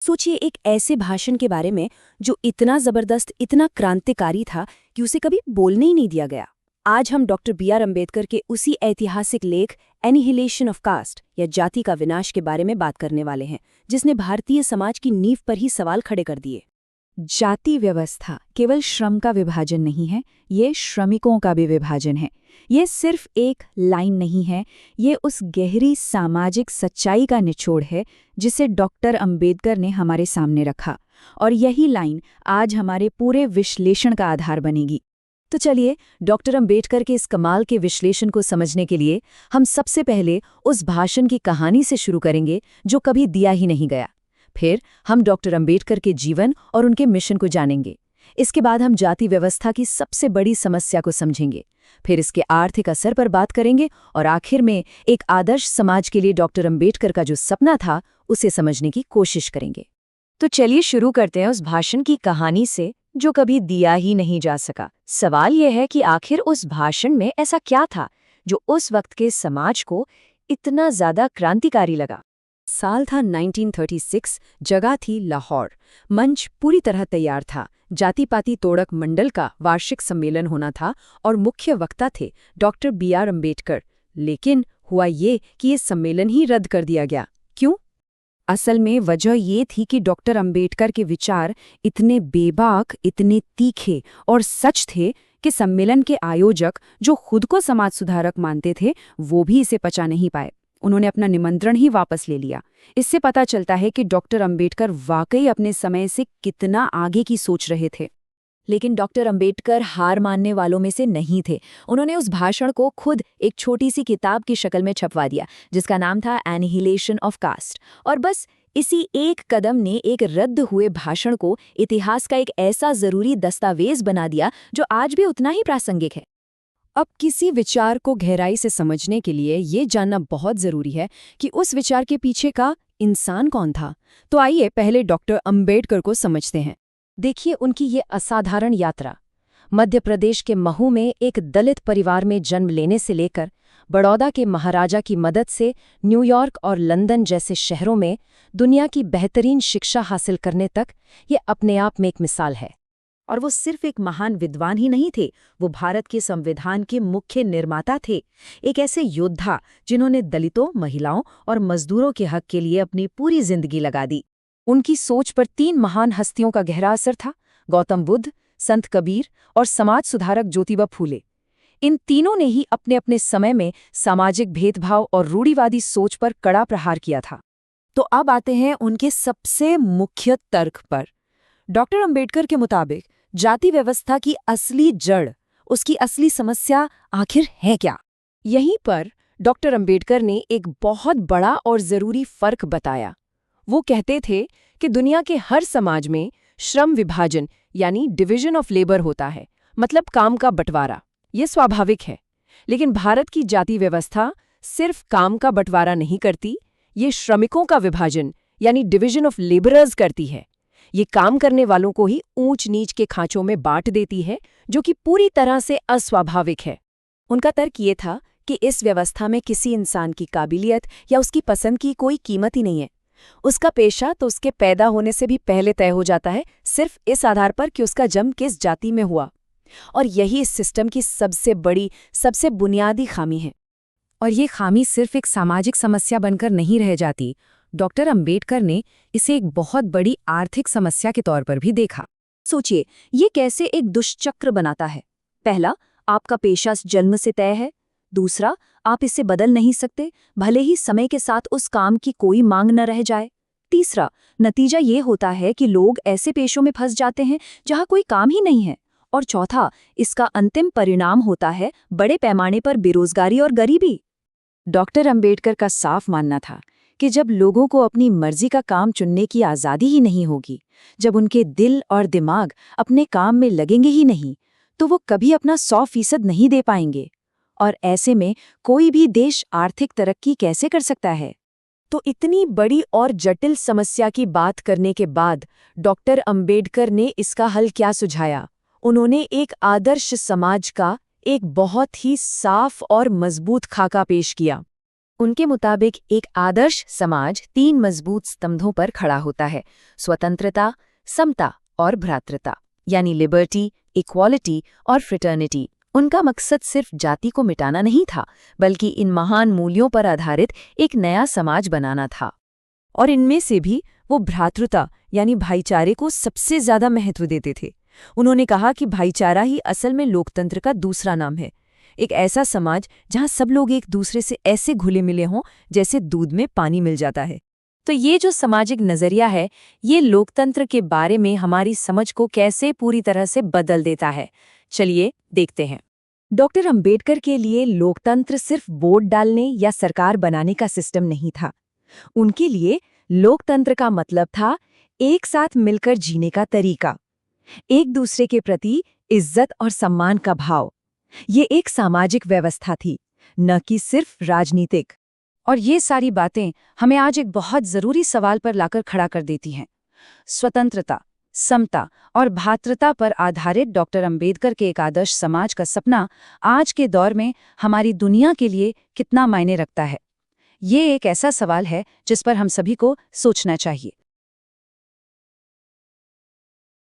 सोचिए एक ऐसे भाषण के बारे में जो इतना जबरदस्त, इतना क्रांतिकारी था कि उसे कभी बोलने ही नहीं दिया गया। आज हम डॉक्टर बी.आर. अम्बेडकर के उसी ऐतिहासिक लेख एनिहिलेशन ऑफ कास्ट या जाति का विनाश के बारे में बात करने वाले हैं, जिसने भारतीय समाज की नींव पर ही सवाल खड़े कर दिए। जाति व्यवस्था केवल श्रम का विभाजन नहीं है, ये श्रमिकों का भी विभाजन है। ये सिर्फ एक लाइन नहीं है, ये उस गहरी सामाजिक सच्चाई का निचोड़ है जिसे डॉक्टर अंबेडकर ने हमारे सामने रखा, और यही लाइन आज हमारे पूरे विश्लेषण का आधार बनेगी। तो चलिए, डॉक्टर अंबेडकर के इस कमाल के विश्लेषण को समझने के लिए हम सबसे पहले उस भाषण की कहानी से शुरू करेंगे जो कभी दिया ही नहीं गया। फिर हम डॉक्टर अंबेडकर के जीवन और उनके मिशन को जानेंगे। इसके बाद हम जाति व्यवस्था की सबसे बड़ी समस्या को समझेंगे। फिर इसके आर्थिक असर पर बात करेंगे और आखिर में एक आदर्श समाज के लिए डॉक्टर अंबेडकर का जो सपना था उसे समझने की कोशिश करेंगे। तो चलिए शुरू करते हैं उस भाषण की कहानी से जो कभी दिया ही नहीं जा सका। सवाल यह है कि आखिर उस भाषण में ऐसा क्या था जो उस वक्त के समाज को इतना ज्यादा क्रांतिकारी लगा। साल था 1936, जगह थी लाहौर। मंच पूरी तरह तैयार था। जाति पाति तोड़क मंडल का वार्षिक सम्मेलन होना था और मुख्य वक्ता थे डॉक्टर बी.आर. अम्बेडकर। लेकिन हुआ ये कि ये सम्मेलन ही रद्द कर दिया गया। क्यों? असल में वजह ये थी कि डॉक्टर अम्बेडकर के विचार इतने बेबाक, इतने तीखे और सच थे कि सम्मेलन के आयोजक, जो खुद को समाज सुधारक मानते थे, वो भी इसे पचा नहीं पाए। उन्होंने अपना निमंत्रण ही वापस ले लिया। इससे पता चलता है कि डॉक्टर अंबेडकर वाकई अपने समय से कितना आगे की सोच रहे थे। लेकिन डॉक्टर अंबेडकर हार मानने वालों में से नहीं थे। उन्होंने उस भाषण को खुद एक छोटी सी किताब की शक्ल में छपवा दिया, जिसका नाम था एनिहिलेशन ऑफ कास्ट। और बस इसी एक कदम ने एक रद्द हुए भाषण को इतिहास का एक ऐसा जरूरी दस्तावेज बना दिया जो आज भी उतना ही प्रासंगिक है। अब किसी विचार को गहराई से समझने के लिए ये जानना बहुत जरूरी है कि उस विचार के पीछे का इंसान कौन था। तो आइए पहले डॉक्टर अंबेडकर को समझते हैं। देखिए उनकी ये असाधारण यात्रा। मध्य प्रदेश के महू में एक दलित परिवार में जन्म लेने से लेकर बड़ौदा के महाराजा की मदद से न्यूयॉर्क और लंदन जैसे शहरों में दुनिया की बेहतरीन शिक्षा हासिल करने तक, ये अपने आप में एक मिसाल है। और वो सिर्फ एक महान विद्वान ही नहीं थे, वो भारत के संविधान के मुख्य निर्माता थे। एक ऐसे योद्धा जिन्होंने दलितों, महिलाओं और मजदूरों के हक के लिए अपनी पूरी जिंदगी लगा दी। उनकी सोच पर 3 महान हस्तियों का गहरा असर था: गौतम बुद्ध, संत कबीर और समाज सुधारक ज्योतिबा फूले। इन तीनों ने ही अपने अपने समय में सामाजिक भेदभाव और रूढ़िवादी सोच पर कड़ा प्रहार किया था। तो अब आते हैं उनके सबसे मुख्य तर्क पर। डॉक्टर अंबेडकर के मुताबिक जाति व्यवस्था की असली जड़, उसकी असली समस्या आखिर है क्या? यहीं पर डॉक्टर अंबेडकर ने एक बहुत बड़ा और जरूरी फर्क बताया। वो कहते थे कि दुनिया के हर समाज में श्रम विभाजन यानी डिवीजन ऑफ लेबर होता है, मतलब काम का बंटवारा। ये स्वाभाविक है। लेकिन भारत की जाति व्यवस्था सिर्फ काम का बंटवारा नहीं करती, ये श्रमिकों का विभाजन यानी डिवीजन ऑफ लेबरर्स करती है। ये काम करने वालों को ही ऊंच नीच के खांचों में बांट देती है, जो कि पूरी तरह से अस्वाभाविक है। उनका तर्क ये था कि इस व्यवस्था में किसी इंसान की काबिलियत या उसकी पसंद की कोई कीमत ही नहीं है। उसका पेशा तो उसके पैदा होने से भी पहले तय हो जाता है, सिर्फ इस आधार पर कि उसका जन्म किस जाति में हुआ। और यही इस सिस्टम की सबसे बड़ी, सबसे बुनियादी खामी है। और ये खामी सिर्फ एक सामाजिक समस्या बनकर नहीं रह जाती। डॉक्टर अंबेडकर ने इसे एक बहुत बड़ी आर्थिक समस्या के तौर पर भी देखा। सोचिए, ये कैसे एक दुष्चक्र बनाता है। पहला, आपका पेशा जन्म से तय है। दूसरा, आप इसे बदल नहीं सकते, भले ही समय के साथ उस काम की कोई मांग न रह जाए। तीसरा, नतीजा ये होता है कि लोग ऐसे पेशों में फंस जाते हैं जहां कोई काम ही नहीं है। और चौथा, इसका अंतिम परिणाम होता है बड़े पैमाने पर बेरोजगारी और गरीबी। डॉक्टर अंबेडकर का साफ मानना था कि जब लोगों को अपनी मर्जी का काम चुनने की आज़ादी ही नहीं होगी, जब उनके दिल और दिमाग अपने काम में लगेंगे ही नहीं, तो वो कभी अपना 100% नहीं दे पाएंगे। और ऐसे में कोई भी देश आर्थिक तरक्की कैसे कर सकता है? तो इतनी बड़ी और जटिल समस्या की बात करने के बाद डॉक्टर अंबेडकर ने इसका हल क्या सुझाया? उन्होंने एक आदर्श समाज का एक बहुत ही साफ और मजबूत खाका पेश किया। उनके मुताबिक एक आदर्श समाज 3 मजबूत स्तंभों पर खड़ा होता है: स्वतंत्रता, समता और भ्रातृता, यानी लिबर्टी, इक्वालिटी और फ्रेटर्निटी। उनका मकसद सिर्फ जाति को मिटाना नहीं था, बल्कि इन महान मूल्यों पर आधारित एक नया समाज बनाना था। और इनमें से भी वो भ्रातृता यानी भाईचारे को सबसे ज्यादा महत्व देते थे। उन्होंने कहा कि भाईचारा ही असल में लोकतंत्र का दूसरा नाम है। एक ऐसा समाज जहां सब लोग एक दूसरे से ऐसे घुले मिले हों जैसे दूध में पानी मिल जाता है। तो ये जो सामाजिक नजरिया है, ये लोकतंत्र के बारे में हमारी समझ को कैसे पूरी तरह से बदल देता है, चलिए देखते हैं। डॉक्टर अंबेडकर के लिए लोकतंत्र सिर्फ वोट डालने या सरकार बनाने का सिस्टम नहीं था। उनके लिए लोकतंत्र का मतलब था एक साथ मिलकर जीने का तरीका, एक दूसरे के प्रति इज्जत और सम्मान का भाव। ये एक सामाजिक व्यवस्था थी, न कि सिर्फ राजनीतिक। और ये सारी बातें हमें आज एक बहुत जरूरी सवाल पर लाकर खड़ा कर देती हैं। स्वतंत्रता, समता और भ्रातृता पर आधारित डॉक्टर अंबेडकर के एक आदर्श समाज का सपना आज के दौर में हमारी दुनिया के लिए कितना मायने रखता है? ये एक ऐसा सवाल है जिस पर हम सभी को सोचना चाहिए।